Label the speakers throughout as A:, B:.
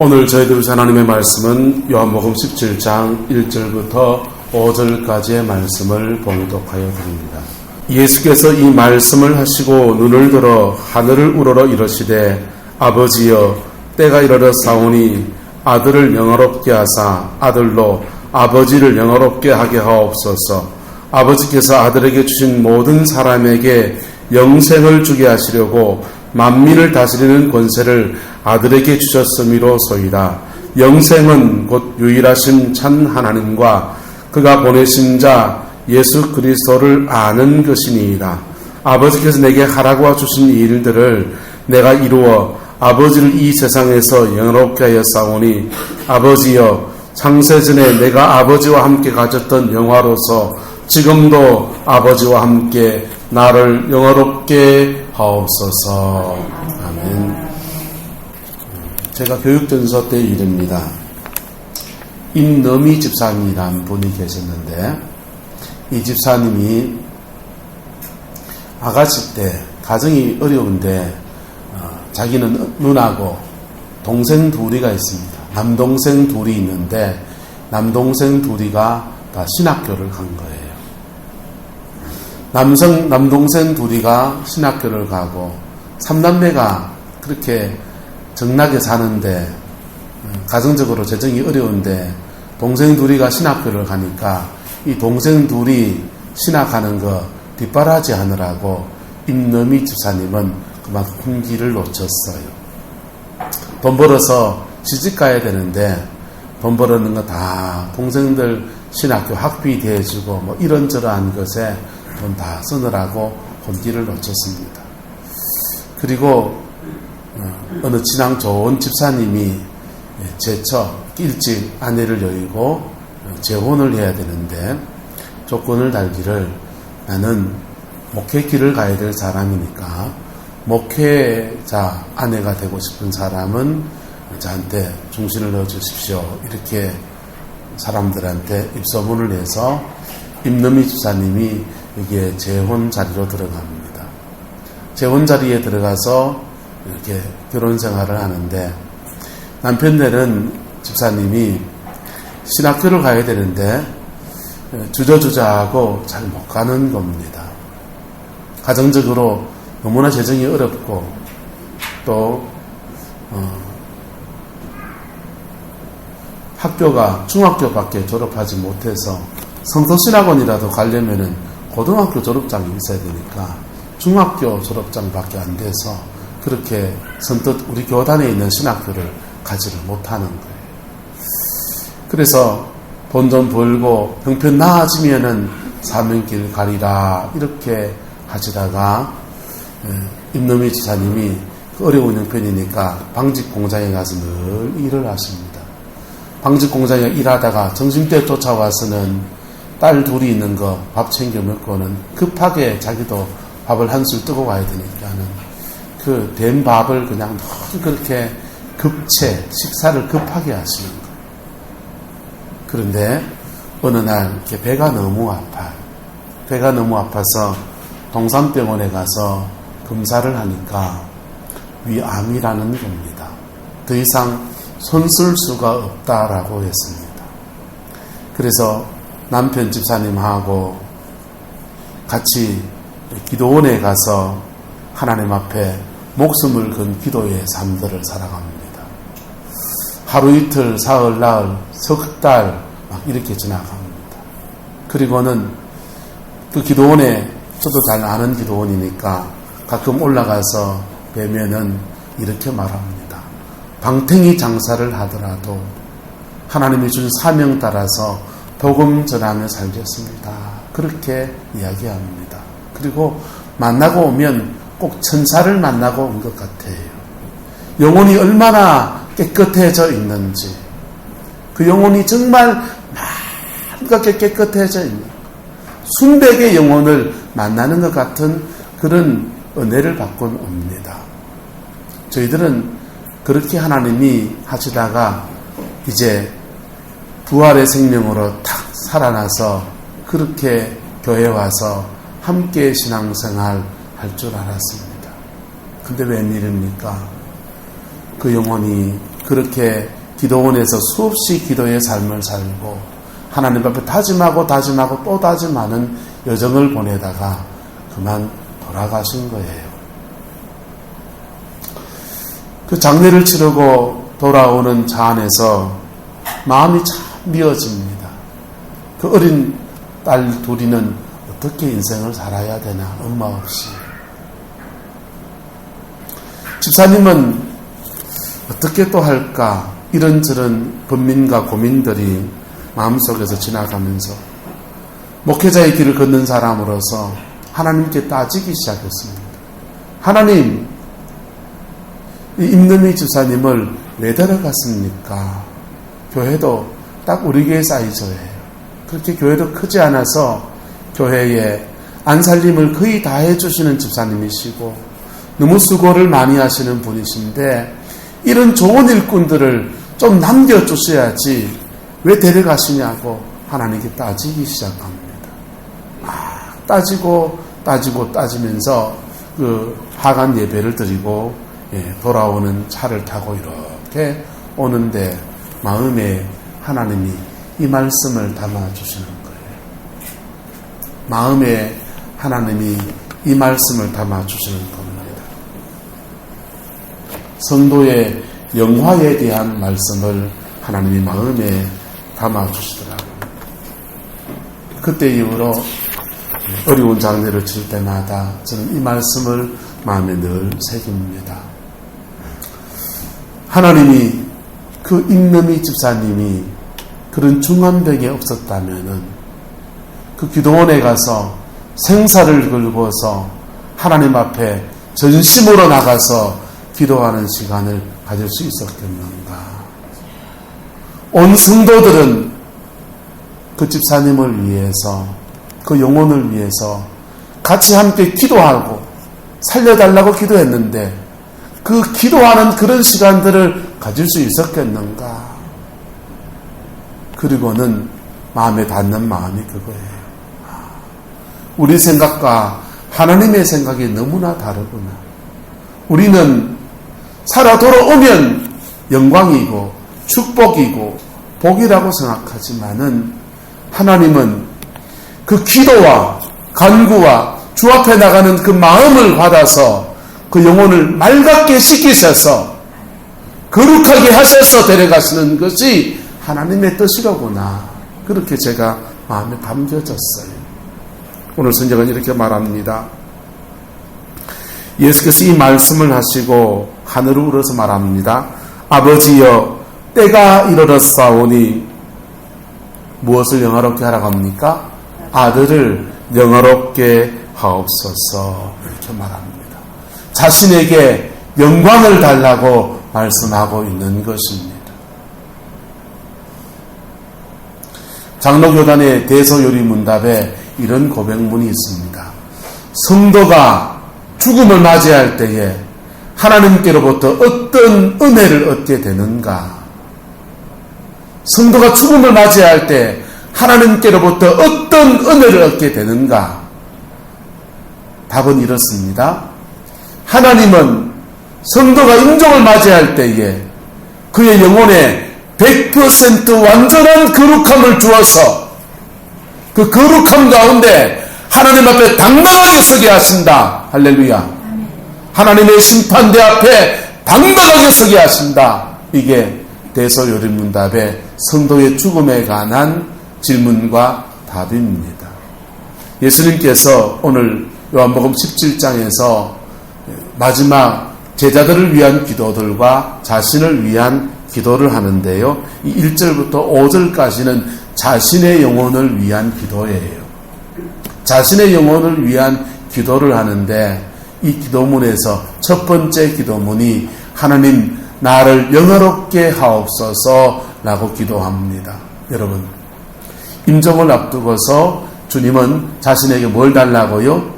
A: 오늘 저희들 하나님의 말씀은 요한복음 17장 1절부터 5절까지의 말씀을 봉독하여 드립니다. 예수께서 이 말씀을 하시고 눈을 들어 하늘을 우러러 이르시되 아버지여 때가 이르러 사오니 아들을 영화롭게 하사 아들로 아버지를 영화롭게 하게 하옵소서. 아버지께서 아들에게 주신 모든 사람에게 영생을 주게 하시려고 만민을 다스리는 권세를 아들에게 주셨음이로소이다. 영생은 곧 유일하신 참 하나님과 그가 보내신 자 예수 그리스도를 아는 것이니이다. 아버지께서 내게 하라고 주신 이 일들을 내가 이루어 아버지를 이 세상에서 영화롭게 하여 싸우니 아버지여 창세전에 내가 아버지와 함께 가졌던 영화로서 지금도 아버지와 함께 나를 영화롭게 하옵소서. 아멘. 제가 교육전서 때 일입니다. 임너미 집사님이라는 분이 계셨는데 이 집사님이 아가씨 때 가정이 어려운데 자기는 누나고 동생 둘이가 있습니다. 남동생 둘이 있는데 남동생 둘이가 다 신학교를 간 거예요. 남동생 둘이가 신학교를 가고 삼남매가 그렇게 정나게 사는데 가정적으로 재정이 어려운데 동생 둘이가 신학교를 가니까 이 동생 둘이 신학하는 거 뒷바라지 하느라고 임너미 집사님은 그만큼 길을 놓쳤어요. 돈 벌어서 시집 가야 되는데 돈 벌었는 거 다 동생들 신학교 학비 대주고 뭐 이런저런 것에 돈 다 쓰느라고 혼길을 놓쳤습니다. 그리고 어느 친한 좋은 집사님이 제처 일찍 아내를 여의고 재혼을 해야 되는데 조건을 달기를 나는 목회 길을 가야 될 사람이니까 목회자 아내가 되고 싶은 사람은 저한테 중신을 넣어주십시오. 이렇게 사람들한테 입소문을 해서 임너미 집사님이 여기에 재혼 자리로 들어갑니다. 재혼 자리에 들어가서 이렇게 결혼 생활을 하는데 남편네는 집사님이 신학교를 가야 되는데 주저주저하고 잘 못 가는 겁니다. 가정적으로 너무나 재정이 어렵고 또 학교가 중학교밖에 졸업하지 못해서 성서신학원이라도 가려면은 고등학교 졸업장이 있어야 되니까 중학교 졸업장밖에 안 돼서 그렇게 선뜻 우리 교단에 있는 신학교를 가지를 못하는 거예요. 그래서 돈 좀 벌고 형편 나아지면은 사명길 가리라 이렇게 하시다가 임너미 지사님이 어려운 형편이니까 방직 공장에 가서 늘 일을 하십니다. 방직 공장에 일하다가 점심때 쫓아와서는 딸 둘이 있는 거 밥 챙겨 먹고는 급하게 자기도 밥을 한술 뜨고 와야 되니까는 그 된 밥을 그냥 너무 그렇게 급체 식사를 급하게 하시는 거예요. 그런데 어느 날 이렇게 배가 너무 아파요. 배가 너무 아파서 동산병원에 가서 검사를 하니까 위암이라는 겁니다. 더 이상 손 쓸 수가 없다라고 했습니다. 그래서 남편 집사님하고 같이 기도원에 가서 하나님 앞에 목숨을 건 기도의 삶들을 살아갑니다. 하루 이틀, 사흘, 나흘, 석 달 막 이렇게 지나갑니다. 그리고는 그 기도원에 저도 잘 아는 기도원이니까 가끔 올라가서 뵈면은 이렇게 말합니다. 방탱이 장사를 하더라도 하나님이 준 사명 따라서 복음 전하며 살겠습니다. 그렇게 이야기합니다. 그리고 만나고 오면 꼭 천사를 만나고 온 것 같아요. 영혼이 얼마나 깨끗해져 있는지 그 영혼이 정말 마음껏 깨끗해져 있는 순백의 영혼을 만나는 것 같은 그런 은혜를 받곤 옵니다. 저희들은 그렇게 하나님이 하시다가 이제 부활의 생명으로 탁 살아나서 그렇게 교회 와서 함께 신앙생활 할 줄 알았습니다. 근데 웬일입니까? 그 영혼이 그 그렇게 기도원에서 수없이 기도의 삶을 살고 하나님 앞에 다짐하고 또 다짐하는 여정을 보내다가 그만 돌아가신 거예요. 그 장례를 치르고 돌아오는 차 안에서 마음이 참 미어집니다. 그 어린 딸 둘이는 어떻게 인생을 살아야 되나, 엄마 없이. 집사님은 어떻게 또 할까, 이런저런 번민과 고민들이 마음속에서 지나가면서 목회자의 길을 걷는 사람으로서 하나님께 따지기 시작했습니다. 하나님, 이 임금희 집사님을 왜 데려갔습니까? 교회도 딱 우리 교회 사이즈예요. 그렇게 교회도 크지 않아서 교회에 안살림을 거의 다 해주시는 집사님이시고 너무 수고를 많이 하시는 분이신데 이런 좋은 일꾼들을 좀 남겨주셔야지 왜 데려가시냐고 하나님께 따지기 시작합니다. 따지면서 그 하간 예배를 드리고 돌아오는 차를 타고 이렇게 오는데 마음에 하나님이 이 말씀을 담아주시는 거예요. 마음에 하나님이 이 말씀을 담아주시는 겁니다. 성도의 영화에 대한 말씀을 하나님이 마음에 담아주시더라고요. 그때 이후로 어려운 장례를 칠 때마다 저는 이 말씀을 마음에 늘 새깁니다. 하나님이 그 임금희 집사님이 그런 중환병에 없었다면은 그 기도원에 가서 생사를 걸고서 하나님 앞에 전심으로 나가서 기도하는 시간을 가질 수 있었겠는가. 온 성도들은 그 집사님을 위해서, 그 영혼을 위해서 같이 함께 기도하고 살려달라고 기도했는데 그 기도하는 그런 시간들을 가질 수 있었겠는가. 그리고는 마음에 닿는 마음이 그거예요. 우리 생각과 하나님의 생각이 너무나 다르구나. 우리는 살아 돌아오면 영광이고 축복이고 복이라고 생각하지만은 하나님은 그 기도와 간구와 주 앞에 나가는 그 마음을 받아서 그 영혼을 맑게 시키셔서 거룩하게 하셔서 데려가시는 것이 하나님의 뜻이로구나. 그렇게 제가 마음에 담겨졌어요. 오늘 성경은 이렇게 말합니다. 예수께서 이 말씀을 하시고 하늘을 우러서 말합니다. 아버지여, 때가 이르렀사오니 무엇을 영화롭게 하라고 합니까? 아들을 영화롭게 하옵소서. 이렇게 말합니다. 자신에게 영광을 달라고 말씀하고 있는 것입니다. 장로교단의 대소요리문답에 이런 고백문이 있습니다. 성도가 죽음을 맞이할 때에 하나님께로부터 어떤 은혜를 얻게 되는가? 성도가 죽음을 맞이할 때 하나님께로부터 어떤 은혜를 얻게 되는가? 답은 이렇습니다. 하나님은 성도가 임종을 맞이할 때에 그의 영혼에 100% 완전한 거룩함을 주어서 그 거룩함 가운데 하나님 앞에 당당하게 서게 하신다. 할렐루야. 하나님의 심판대 앞에 당당하게 서게 하신다. 이게 대소요리문답의 성도의 죽음에 관한 질문과 답입니다. 예수님께서 오늘 요한복음 17장에서 마지막 제자들을 위한 기도들과 자신을 위한 기도를 하는데요. 이 1절부터 5절까지는 자신의 영혼을 위한 기도예요. 자신의 영혼을 위한 기도를 하는데 이 기도문에서 첫 번째 기도문이 하나님 나를 영화롭게 하옵소서 라고 기도합니다. 여러분, 임종을 앞두고서 주님은 자신에게 뭘 달라고요?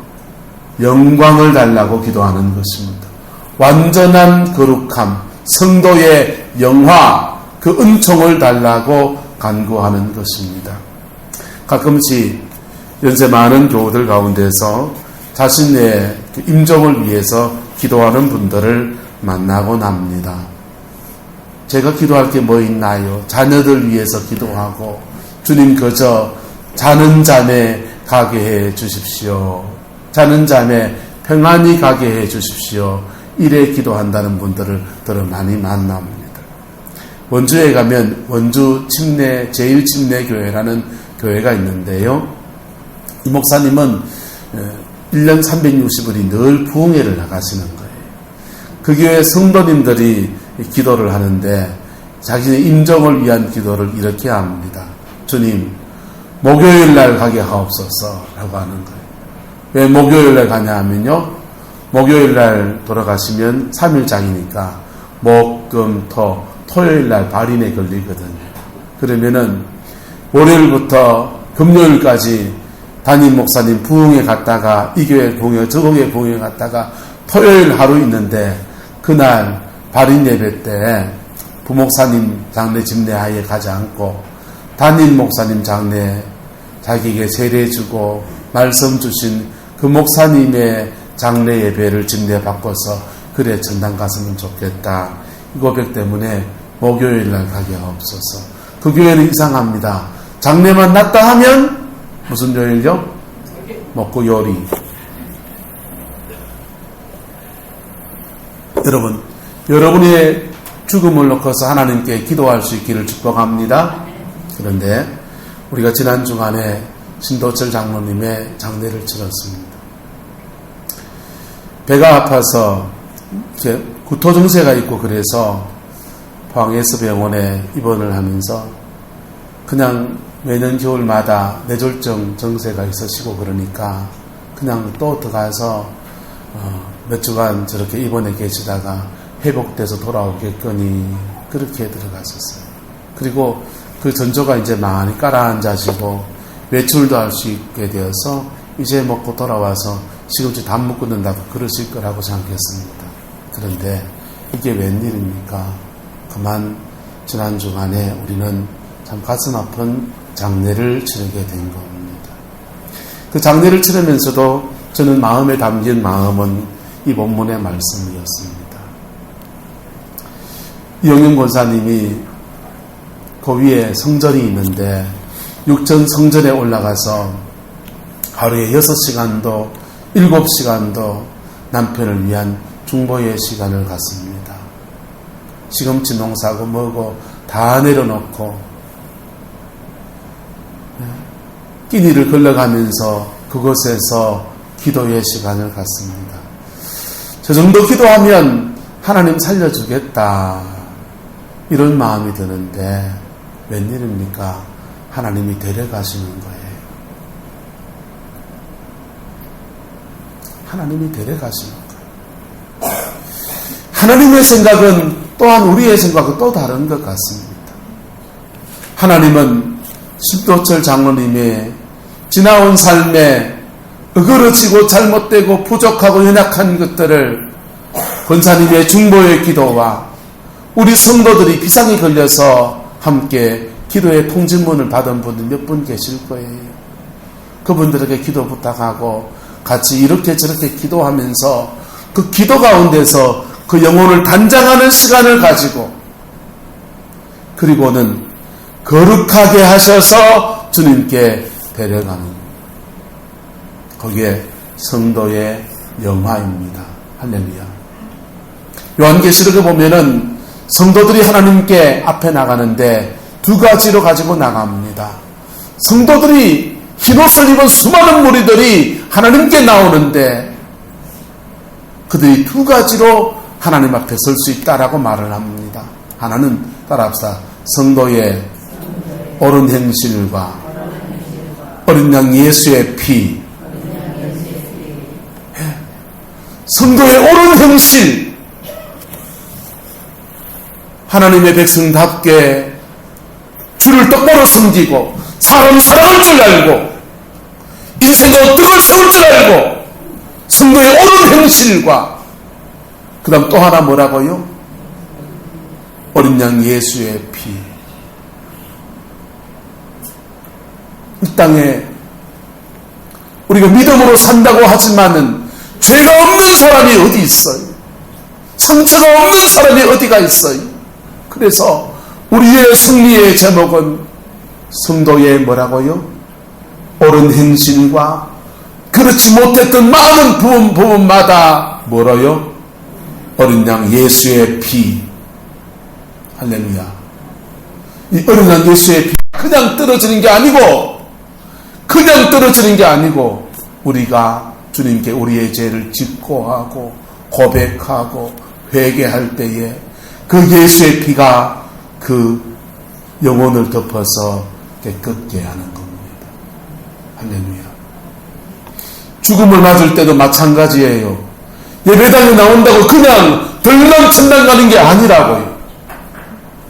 A: 영광을 달라고 기도하는 것입니다. 완전한 거룩함, 성도의 영화, 그 은총을 달라고 간구하는 것입니다. 가끔씩 연세 많은 교우들 가운데서 자신의 임종을 위해서 기도하는 분들을 만나곤 합니다. 제가 기도할 게 뭐 있나요? 자녀들 위해서 기도하고 주님 그저 자는 잠에 가게 해 주십시오. 자는 잠에 평안히 가게 해 주십시오. 이래 기도한다는 분들을 더 많이 만납니다. 원주에 가면 원주 침례 제1침례교회라는 교회가 있는데요. 이 목사님은 1년 360일이 늘 부흥회를 나가시는 거예요. 그 교회 성도님들이 기도를 하는데 자기의 임종을 위한 기도를 이렇게 합니다. 주님, 목요일 날 가게 하옵소서 라고 하는 거예요. 왜 목요일 날 가냐 하면요, 목요일 날 돌아가시면 3일장이니까 목, 금, 토, 토요일 날 발인에 걸리거든요. 그러면은 월요일부터 금요일까지 담임 목사님 부흥회 갔다가 이 교회 부흥회, 저 교회 부흥회 갔다가 토요일 하루 있는데 그날 발인 예배 때 부목사님 장례 집례하에 가지 않고 담임 목사님 장례 자기에게 세례주고 말씀 주신 그 목사님의 장례 예배를 집례 바꿔서 그래 전당 갔으면 좋겠다. 이 고백 때문에 목요일 날 가게 하옵소서. 그 교회는 이상합니다. 장례만 났다 하면 무슨 요일요? 먹고 요리. 여러분, 여러분의 죽음을 놓고서 하나님께 기도할 수 있기를 축복합니다. 그런데 우리가 지난 주간에 신도철 장로님의 장례를 치렀습니다. 배가 아파서 구토 증세가 있고 그래서 포항 예수병원에 입원을 하면서 그냥 매년 겨울마다 뇌졸중 증세가 있으시고 그러니까 그냥 또 들어가서 몇 주간 저렇게 입원해 계시다가 회복돼서 돌아오겠거니 그렇게 들어갔었어요. 그리고 그 전조가 이제 많이 깔아앉아지고 외출도 할 수 있게 되어서 이제 먹고 돌아와서 시금치 담 끊는다고 그러실 거라고 생각했습니다. 그런데 이게 웬일입니까? 그만 지난 주간에 우리는 참 가슴 아픈 장례를 치르게 된 겁니다. 그 장례를 치르면서도 저는 마음에 담긴 마음은 이 본문의 말씀이었습니다. 이영윤 권사님이 그 위에 성전이 있는데 육전 성전에 올라가서 하루에 6시간도 7시간도 남편을 위한 중보의 시간을 갖습니다. 시금치 농사고 뭐고 다 내려놓고 끼니를 걸러가면서 그곳에서 기도의 시간을 갖습니다. 저 정도 기도하면 하나님 살려주겠다 이런 마음이 드는데 웬일입니까? 하나님이 데려가시는 거예요. 하나님이 데려가시는 거예요. 하나님의 생각은 또한 우리의 생각은 또 다른 것 같습니다. 하나님은 신도철 장로님의 지나온 삶에 어그러지고 잘못되고 부족하고 연약한 것들을 권사님의 중보의 기도와 우리 성도들이 비상이 걸려서 함께 기도의 통지문을 받은 분들 몇 분 계실 거예요. 그분들에게 기도 부탁하고 같이 이렇게 저렇게 기도하면서 그 기도 가운데서 그 영혼을 단장하는 시간을 가지고 그리고는 거룩하게 하셔서 주님께 데려가는 거기에 성도의 영화입니다. 할렐루야. 요한계시록에 보면은 성도들이 하나님께 앞에 나가는데 두 가지로 가지고 나갑니다. 성도들이 흰옷을 입은 수많은 무리들이 하나님께 나오는데 그들이 두 가지로 하나님 앞에 설 수 있다라고 말을 합니다. 하나는 따라합시다. 성도의 옳은 행실과 어린 양 예수의 피. 성도의 옳은 행실. 하나님의 백성답게 주를 똑바로 섬기고 사람 사랑할 줄 알고 인생의 어떻게 세울 줄 알고 성도의 옳은 행실과 그 다음 또 하나 뭐라고요? 어린 양 예수의 피. 이 땅에 우리가 믿음으로 산다고 하지만은 죄가 없는 사람이 어디 있어요? 상처가 없는 사람이 어디가 있어요? 그래서 우리의 승리의 제목은 성도의 뭐라고요? 옳은 행실과 그렇지 못했던 많은 부분마다 뭐라요? 어린 양 예수의 피. 할렐루야. 이 어린 양 예수의 피 그냥 떨어지는 게 아니고 우리가 주님께 우리의 죄를 직고하고 고백하고 회개할 때에 그 예수의 피가 그 영혼을 덮어서 깨끗게 하는 겁니다. 할렐루야. 죽음을 맞을 때도 마찬가지예요. 예배당에 나온다고 그냥 덜렁천당 가는 게 아니라고요.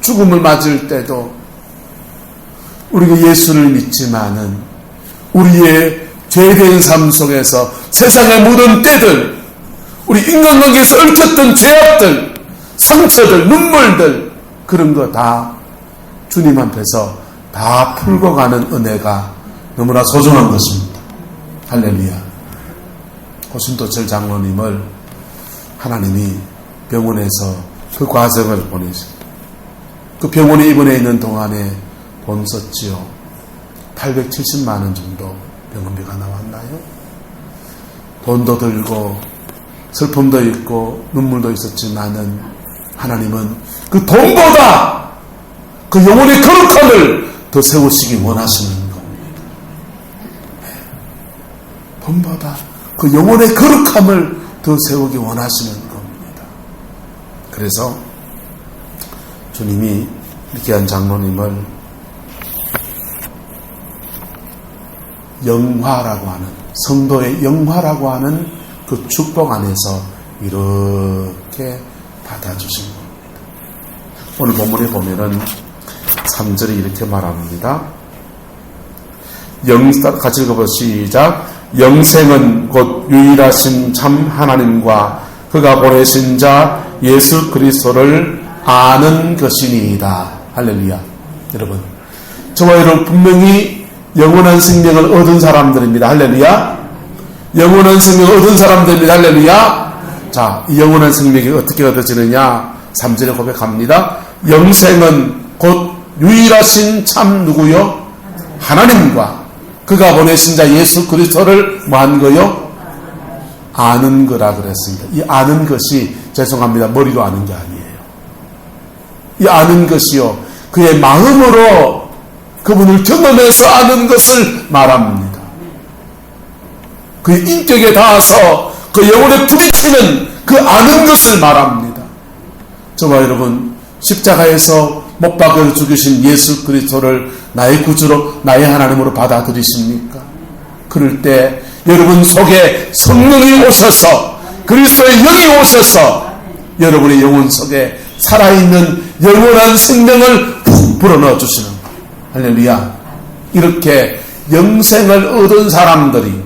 A: 죽음을 맞을 때도 우리가 예수를 믿지만은 우리의 죄된 삶 속에서 세상에 묻은 때들, 우리 인간관계에서 얽혔던 죄악들, 상처들, 눈물들, 그런 거 다 주님 앞에서 다 풀고 가는 은혜가 너무나 소중한 것입니다. 할렐루야. 고순도철 장로님을 하나님이 병원에서 그 과정을 보내셨어요. 그 병원에 입원해 있는 동안에 돈 썼지요. 870만 원 정도 병원비가 나왔나요? 돈도 들고 슬픔도 있고 눈물도 있었지만은 하나님은 그 돈보다 그 영혼의 거룩함을 더 세우시기 원하시는 겁니다. 돈보다 그 영혼의 거룩함을 더 세우기 원하시는 겁니다. 그래서 주님이 귀한 장로님을 영화라고 하는, 성도의 영화라고 하는 그 축복 안에서 이렇게 받아주신 겁니다. 오늘 본문에 보면은 3절에 이렇게 말합니다. 같이 읽어보시죠. 시작. 영생은 곧 유일하신 참 하나님과 그가 보내신 자 예수 그리스도를 아는 것이니이다. 할렐루야. 여러분, 저와 여러분 분명히 영원한 생명을 얻은 사람들입니다. 할렐루야. 영원한 생명을 얻은 사람들입니다. 할렐루야. 자, 이 영원한 생명이 어떻게 얻어지느냐? 3절에 고백합니다. 영생은 곧 유일하신 참 누구요? 하나님과 그가 보내신 자 예수 그리스도를 뭐한 거요? 아는 거라 그랬습니다. 이 아는 것이, 죄송합니다, 머리로 아는 게 아니에요. 이 아는 것이요, 그의 마음으로 그분을 경험해서 아는 것을 말합니다. 그의 인격에 닿아서 그 영혼에 부딪히는 그 아는 것을 말합니다. 저와 여러분, 십자가에서 못 박아 죽이신 예수 그리스도를 나의 구주로, 나의 하나님으로 받아들이십니까? 그럴 때 여러분 속에 성령이 오셔서, 그리스도의 영이 오셔서 여러분의 영혼 속에 살아있는 영원한 생명을 푹 불어넣어 주시는 거예요. 할렐루야. 이렇게 영생을 얻은 사람들이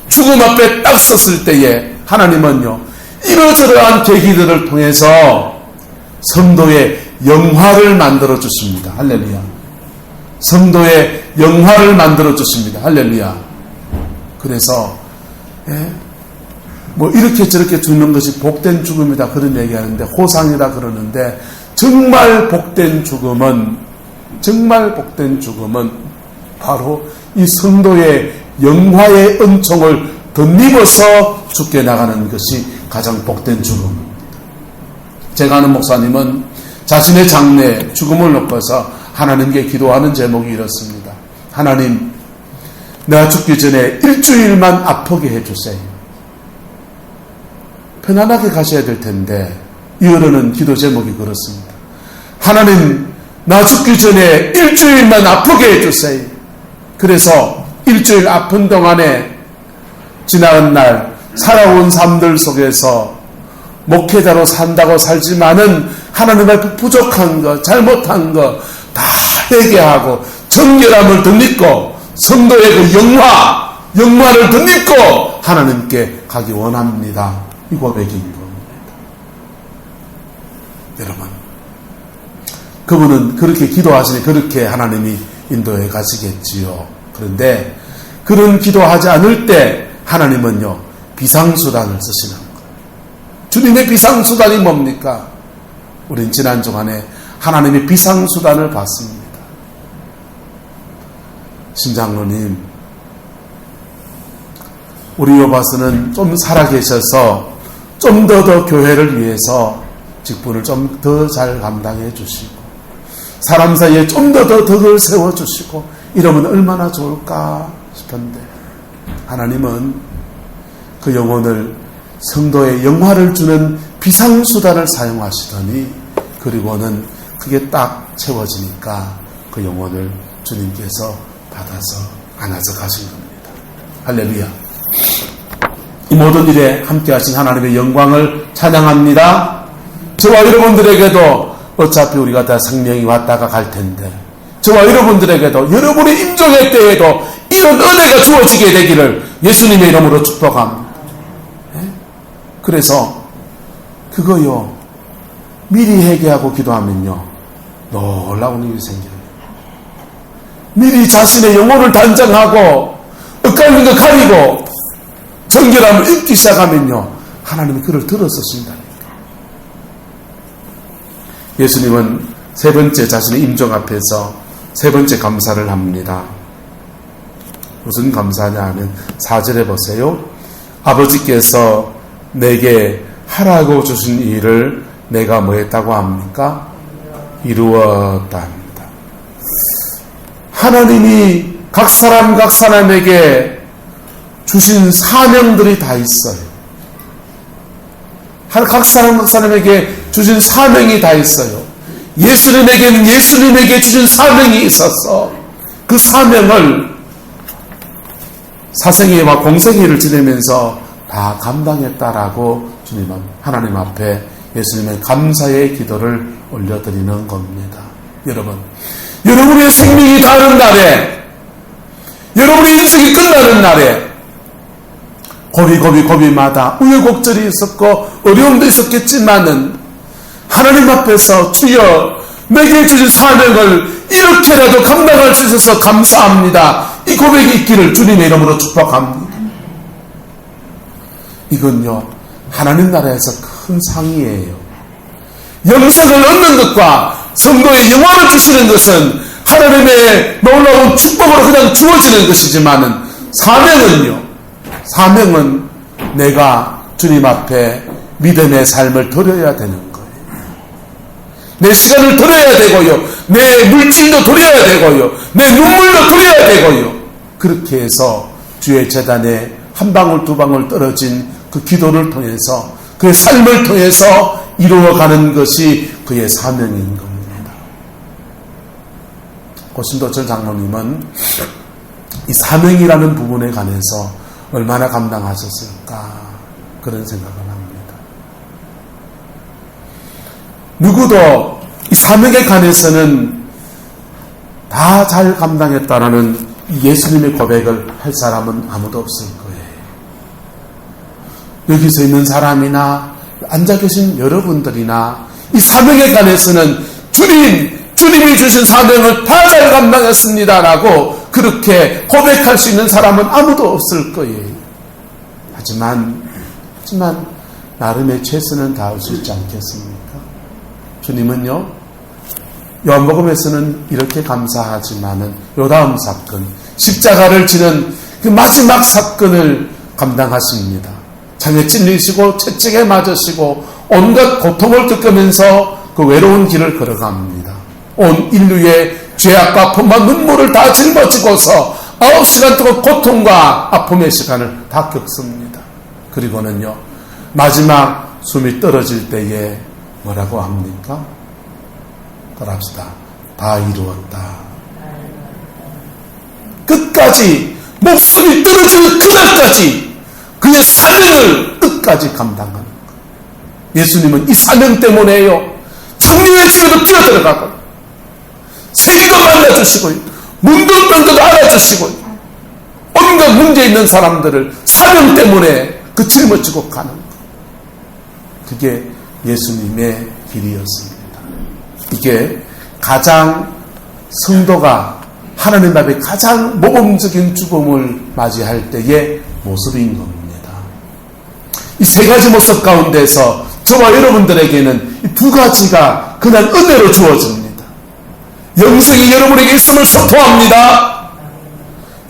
A: 죽음 앞에 딱 섰을 때에 하나님은요, 이러저러한 계기들을 통해서 성도의 영화를 만들어 주십니다. 할렐루야. 성도의 영화를 만들어 주십니다. 할렐루야. 그래서 뭐 이렇게 저렇게 죽는 것이 복된 죽음이다 그런 얘기하는데, 호상이다 그러는데, 정말 복된 죽음은 바로 이 성도의 영화의 은총을 덧입어서 죽게 나가는 것이 가장 복된 죽음입니다. 제가 아는 목사님은 자신의 장래 죽음을 놓고서 하나님께 기도하는 제목이 이렇습니다. 하나님, 내가 죽기 전에 일주일만 아프게 해주세요. 편안하게 가셔야 될 텐데 이어르는 기도 제목이 그렇습니다. 하나님, 나 죽기 전에 일주일만 아프게 해주세요. 그래서 일주일 아픈 동안에 지나간 날 살아온 삶들 속에서 목회자로 산다고 살지만은 하나님 앞에 부족한 것, 잘못한 것 다 회개하고 정결함을 덧입고 성도의 그 영화를 덧입고 하나님께 가기 원합니다. 이 고백인 겁니다. 여러분, 그분은 그렇게 기도하시니 그렇게 하나님이 인도해 가시겠지요. 그런데 그런 기도하지 않을 때 하나님은요, 비상수단을 쓰시는 거예요. 주님의 비상수단이 뭡니까? 우린 지난 주간에 하나님의 비상수단을 봤습니다. 신장로님, 우리 요바스는 좀 살아계셔서 좀 더 교회를 위해서 직분을 좀 더 잘 감당해 주시고 사람 사이에 좀 더 덕을 세워주시고 이러면 얼마나 좋을까 싶은데 하나님은 그 영혼을 성도의 영화를 주는 비상수단을 사용하시더니 그리고는 그게 딱 채워지니까 그 영혼을 주님께서 받아서 안아서 가신 겁니다. 할렐루야. 이 모든 일에 함께 하신 하나님의 영광을 찬양합니다. 저와 여러분들에게도 어차피 우리가 다 생명이 왔다가 갈 텐데 저와 여러분들에게도 여러분의 임종의 때에도 이런 은혜가 주어지게 되기를 예수님의 이름으로 축복합니다. 그래서 그거요 미리 회개하고 기도하면요 놀라운 일이 생겨요. 미리 자신의 영혼을 단정하고 엇갈린 거 가리고 정결함을 읽기 시작하면요 하나님이 그를 들어서신다니까. 예수님은 세 번째 자신의 임종 앞에서 세 번째 감사를 합니다. 무슨 감사냐 하면 4절에 보세요. 아버지께서 내게 하라고 주신 일을 내가 뭐 했다고 합니까? 이루었다 합니다. 하나님이 각 사람에게 주신 사명들이 다 있어요. 각 사람에게 주신 사명이 다 있어요. 예수님에게는 예수님에게 주신 사명이 있어서 그 사명을 사생애와 공생애를 지내면서 다 감당했다라고 주님은 하나님 앞에 예수님의 감사의 기도를 올려드리는 겁니다. 여러분의 생명이 다른 날에 여러분의 인생이 끝나는 날에 고비마다 우여곡절이 있었고 어려움도 있었겠지만은 하나님 앞에서 주여 내게 주신 사명을 이렇게라도 감당할 수 있어서 감사합니다. 이 고백이 있기를 주님의 이름으로 축복합니다. 이건요 하나님 나라에서 큰 상이에요. 영생을 얻는 것과 성도의 영화를 주시는 것은 하나님의 놀라운 축복으로 그냥 주어지는 것이지만은 사명은 내가 주님 앞에 믿음의 삶을 드려야 되는 거예요. 내 시간을 드려야 되고요. 내 물질도 드려야 되고요. 내 눈물도 드려야 되고요. 그렇게 해서 주의 제단에 한 방울 두 방울 떨어진 그 기도를 통해서 그의 삶을 통해서 이루어가는 것이 그의 사명인 겁니다. 고신도철 장로님은 이 사명이라는 부분에 관해서 얼마나 감당하셨을까 그런 생각을 합니다. 누구도 이 사명에 관해서는 다 잘 감당했다라는 예수님의 고백을 할 사람은 아무도 없을 거예요. 여기서 있는 사람이나 앉아 계신 여러분들이나 이 사명에 관해서는 주님이 주신 사명을 다 잘 감당했습니다라고 그렇게 고백할 수 있는 사람은 아무도 없을 거예요. 하지만 나름의 최선은 다할 수 있지 않겠습니까? 주님은요 요한복음에서는 이렇게 감사하지만은 요 다음 사건 십자가를 지는 그 마지막 사건을 감당하십니다. 장에 찔리시고 채찍에 맞으시고 온갖 고통을 겪으면서 그 외로운 길을 걸어갑니다. 온 인류의 죄악과 아픔과 눈물을 다 짊어지고서 9시간 동안 고통과 아픔의 시간을 다 겪습니다. 그리고는요 마지막 숨이 떨어질 때에 뭐라고 합니까? 따라합시다. 다 이루었다. 끝까지 목숨이 떨어지는 그날까지 그의 사명을 끝까지 감당하는 것. 예수님은 이 사명 때문에요 청년의 집에도 뛰어들어가고 세리도 만나주시고 문둥병도 알아주시고 온갖 문제 있는 사람들을 사명 때문에 그 짊어지고 가는 것. 그게 예수님의 길이었습니다. 이게 가장 성도가 하나님 앞에 가장 모범적인 죽음을 맞이할 때의 모습인 겁니다. 이 세 가지 모습 가운데서 저와 여러분들에게는 이 두 가지가 그냥 은혜로 주어집니다. 영생이 여러분에게 있음을 선포합니다.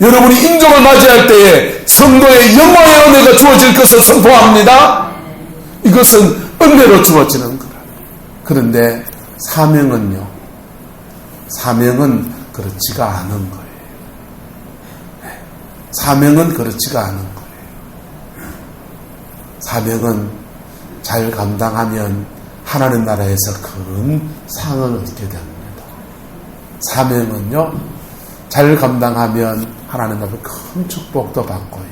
A: 여러분이 인종을 맞이할 때에 성도의 영화의 은혜가 주어질 것을 선포합니다. 이것은 은혜로 주어지는 거라. 그런데 사명은요, 사명은 그렇지가 않은 거예요. 사명은 그렇지가 않은 거예요. 사명은 잘 감당하면 하나님 나라에서 큰 상을 얻게 됩니다. 사명은요, 잘 감당하면 하나님 앞에 큰 축복도 받고요.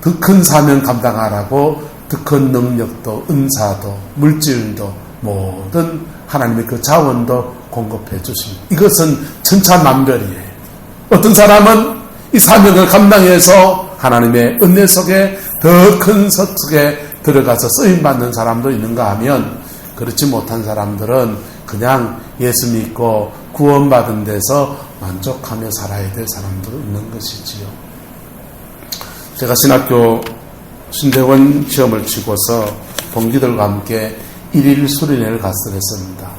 A: 더 큰 사명 감당하라고 더 큰 능력도, 은사도, 물질도, 모든 하나님의 그 자원도 공급해 주십니다. 이것은 천차만별이에요. 어떤 사람은 이 사명을 감당해서 하나님의 은혜 속에 더 큰 서쪽에 들어가서 쓰임받는 사람도 있는가 하면, 그렇지 못한 사람들은 그냥 예수 믿고 구원받은 데서 만족하며 살아야 될 사람도 있는 것이지요. 제가 신학교 신대원 시험을 치고서 동기들과 함께 1일 수련회를 갔었습니다.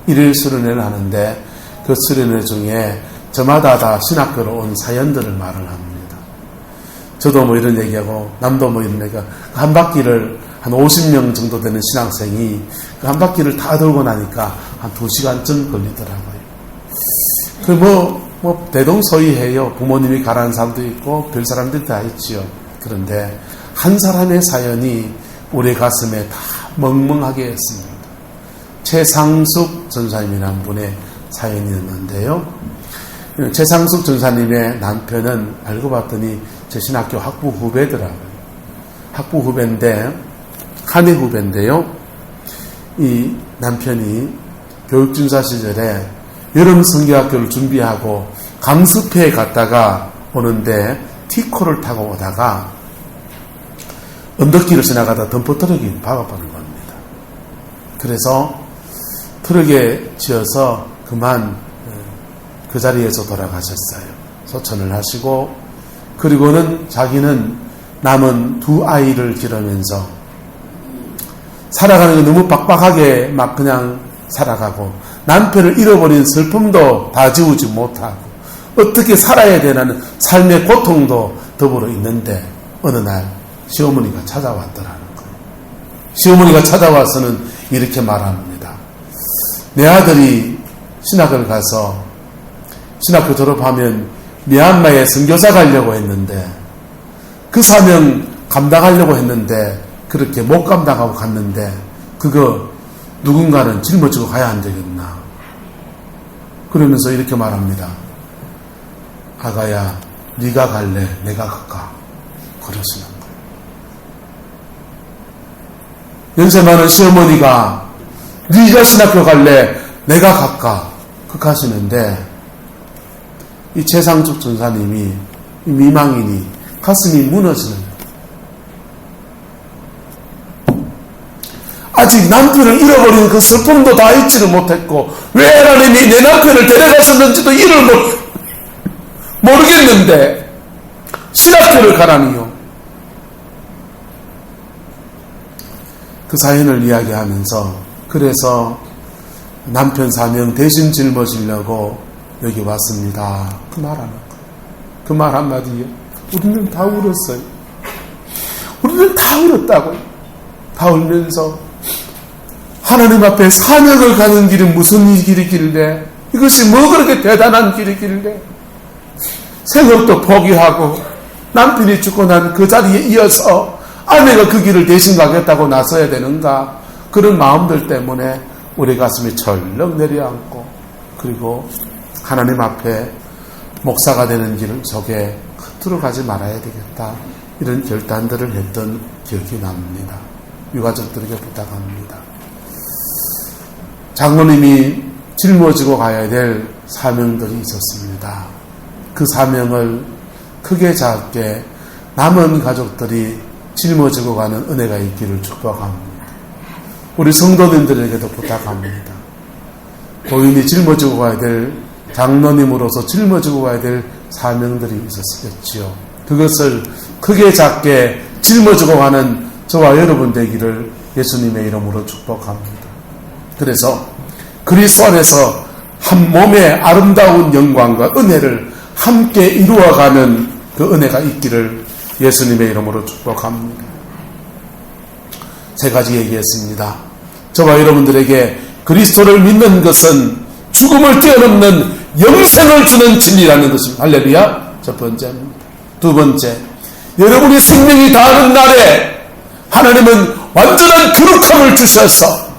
A: 1일 수련회를 하는데 그 수련회 중에 저마다 다 신학교로 온 사연들을 말을 합니다. 저도 뭐 이런 얘기하고 남도 뭐 이런 얘기하고, 한 바퀴를 한 50명 정도 되는 신학생이 그 한 바퀴를 다 돌고 나니까 한 2시간쯤 걸리더라고요. 뭐 대동소이해요. 부모님이 가라는 사람도 있고 별 사람들이 다 있지요. 그런데 한 사람의 사연이 우리 가슴에 다 멍멍하게 했습니다. 최상숙 전사님이라는 분의 사연이 있는데요. 최상숙 전사님의 남편은 알고 봤더니 제 신학교 학부 후배더라고요. 학부 후배인데, 한해 후배인데요. 이 남편이 교육준사 시절에 여름 성경학교를 준비하고 강습회에 갔다가 오는데 티코를 타고 오다가 언덕길을 지나가다 덤프 트럭이 박아버린 겁니다. 그래서 트럭에 치여서 그만 그 자리에서 돌아가셨어요. 소천을 하시고, 그리고는 자기는 남은 2아이를 기르면서 살아가는 게 너무 빡빡하게 막 그냥 살아가고, 남편을 잃어버린 슬픔도 다 지우지 못하고 어떻게 살아야 되는 삶의 고통도 더불어 있는데, 어느 날 시어머니가 찾아왔더라는 거예요. 시어머니가 찾아와서는 이렇게 말합니다. 내 아들이 신학을 가서 신학교 졸업하면 미얀마에 선교사 가려고 했는데, 그 사명 감당하려고 했는데 그렇게 못 감당하고 갔는데, 그거 누군가는 짊어지고 가야 안 되겠나. 그러면서 이렇게 말합니다. 아가야, 네가 갈래? 내가 갈까? 그러시는 거예요. 연세 많은 시어머니가 네가 신학교 갈래? 내가 갈까? 그렇게 하시는데, 이 최상숙 전사님이 미망인이 가슴이 무너지는 거예요. 아직 남편을 잃어버린 그 슬픔도 다 잊지를 못했고, 왜 하나님이 내 남편을 데려가셨는지도 이를 모르겠는데 신학교를 가라니요. 그 사연을 이야기하면서, 그래서 남편 사명 대신 짊어지려고 여기 왔습니다. 그 말 하는 거. 그 말 한마디에 우리는 다 울었어요. 우리는 다 울었다고요. 다 울면서 하나님 앞에 사명을 가는 길은 무슨 길이길래, 이것이 뭐 그렇게 대단한 길이길래 생업도 포기하고 남편이 죽고 난 그 자리에 이어서 아내가 그 길을 대신 가겠다고 나서야 되는가. 그런 마음들 때문에 우리 가슴이 철렁 내려앉고, 그리고 하나님 앞에 목사가 되는 길 속에 흩어져 가지 말아야 되겠다, 이런 결단들을 했던 기억이 납니다. 유가족들에게 부탁합니다. 장로님이 짊어지고 가야 될 사명들이 있었습니다. 그 사명을 크게 작게 남은 가족들이 짊어지고 가는 은혜가 있기를 축복합니다. 우리 성도님들에게도 부탁합니다. 도인이 짊어지고 가야 될, 장로님으로서 짊어지고 가야 될 사명들이 있었겠지요. 그것을 크게 작게 짊어지고 가는 저와 여러분 되기를 예수님의 이름으로 축복합니다. 그래서 그리스도 안에서 한 몸의 아름다운 영광과 은혜를 함께 이루어가는 그 은혜가 있기를 예수님의 이름으로 축복합니다. 세 가지 얘기했습니다. 저와 여러분들에게 그리스도를 믿는 것은 죽음을 뛰어넘는 영생을 주는 진리라는 것입니다. 할렐루야. 첫 번째입니다. 두 번째, 여러분이 생명이 다하는 날에 하나님은 완전한 거룩함을 주셔서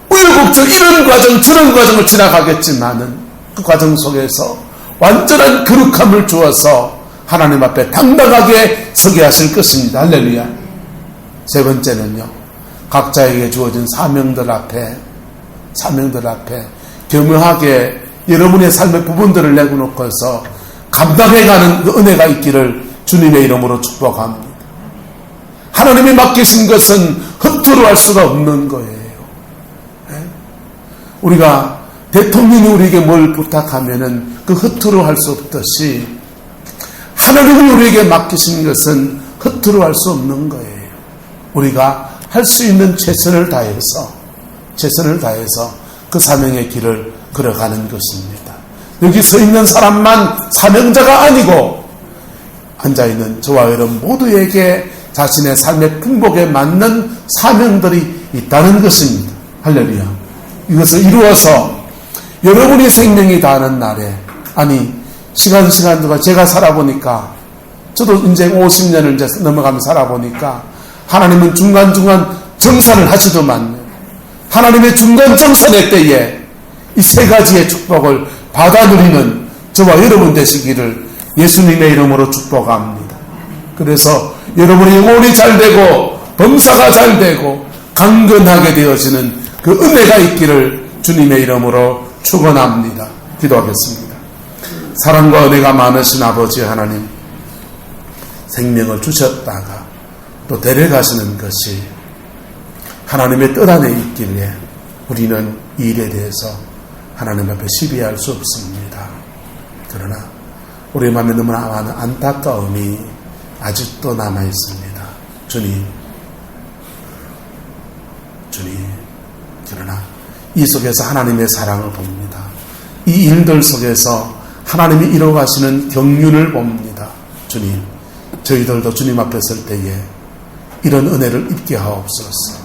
A: 우여곡절 이런 과정 저런 과정을 지나가겠지만은 그 과정 속에서 완전한 거룩함을 주어서 하나님 앞에 당당하게 서게 하실 것입니다. 할렐루야. 세 번째는요, 각자에게 주어진 사명들 앞에 겸허하게 여러분의 삶의 부분들을 내고놓고서 감당해가는 그 은혜가 있기를 주님의 이름으로 축복합니다. 하나님이 맡기신 것은 허투루 할 수가 없는 거예요. 우리가 대통령이 우리에게 뭘 부탁하면은 그 허투루 할 수 없듯이 하나님이 우리에게 맡기신 것은 허투루 할 수 없는 거예요. 우리가 할 수 있는 최선을 다해서 그 사명의 길을 걸어가는 것입니다. 여기 서 있는 사람만 사명자가 아니고 앉아있는 저와 여러분 모두에게 자신의 삶의 풍복에 맞는 사명들이 있다는 것입니다. 할렐루야. 이것을 이루어서 여러분이 생명이 다하는 날에, 아니 시간 동안 제가 살아보니까, 저도 이제 50년을 이제 넘어가며 살아보니까 하나님은 중간중간 정산을 하시더만 하나님의 중간 정산의 때에 이 세 가지의 축복을 받아 누리는 저와 여러분 되시기를 예수님의 이름으로 축복합니다. 그래서 여러분의 영혼이 잘되고 범사가 잘되고 강건하게 되어지는 그 은혜가 있기를 주님의 이름으로 축원합니다. 기도하겠습니다. 사랑과 은혜가 많으신 아버지 하나님, 생명을 주셨다가 또 데려가시는 것이 하나님의 뜻 안에 있길래 우리는 이 일에 대해서 하나님 앞에 시비할 수 없습니다. 그러나 우리 마음에 너무나 많은 안타까움이 아직도 남아 있습니다. 주님, 그러나 이 속에서 하나님의 사랑을 봅니다. 이 일들 속에서 하나님이 이루어가시는 경륜을 봅니다. 주님, 저희들도 주님 앞에 설 때에 이런 은혜를 입게 하옵소서.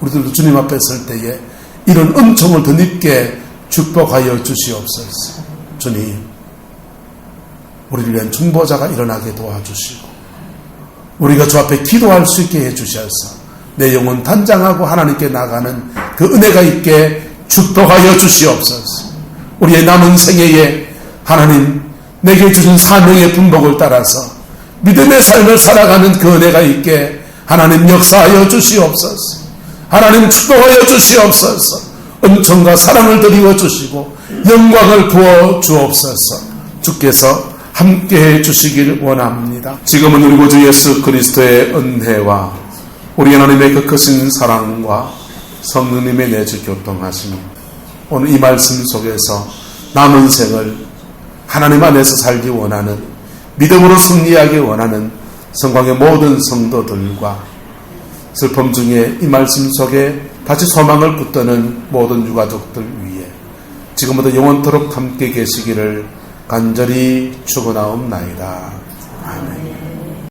A: 우리들도 주님 앞에 설 때에 이런 은총을 덧입게 축복하여 주시옵소서. 주님, 우리를 위한 중보자가 일어나게 도와주시고 우리가 주 앞에 기도할 수 있게 해주셔서 내 영혼 단장하고 하나님께 나가는 그 은혜가 있게 축복하여 주시옵소서. 우리의 남은 생애에 하나님 내게 주신 사명의 분복을 따라서 믿음의 삶을 살아가는 그 은혜가 있게 하나님 역사하여 주시옵소서. 하나님 축복하여 주시옵소서. 은총과 사랑을 드리워 주시고 영광을 부어 주옵소서. 주께서 함께해 주시길 원합니다. 지금은 우리 구주 예수 그리스도의 은혜와 우리 하나님의 그 크신 사랑과 성령님의 내주 교통하심, 오늘 이 말씀 속에서 남은 생을 하나님 안에서 살기 원하는, 믿음으로 승리하기 원하는 성광의 모든 성도들과 슬픔 중에 이 말씀 속에 다시 소망을 붙드는 모든 유가족들 위해 지금부터 영원토록 함께 계시기를 간절히 축원하옵나이다.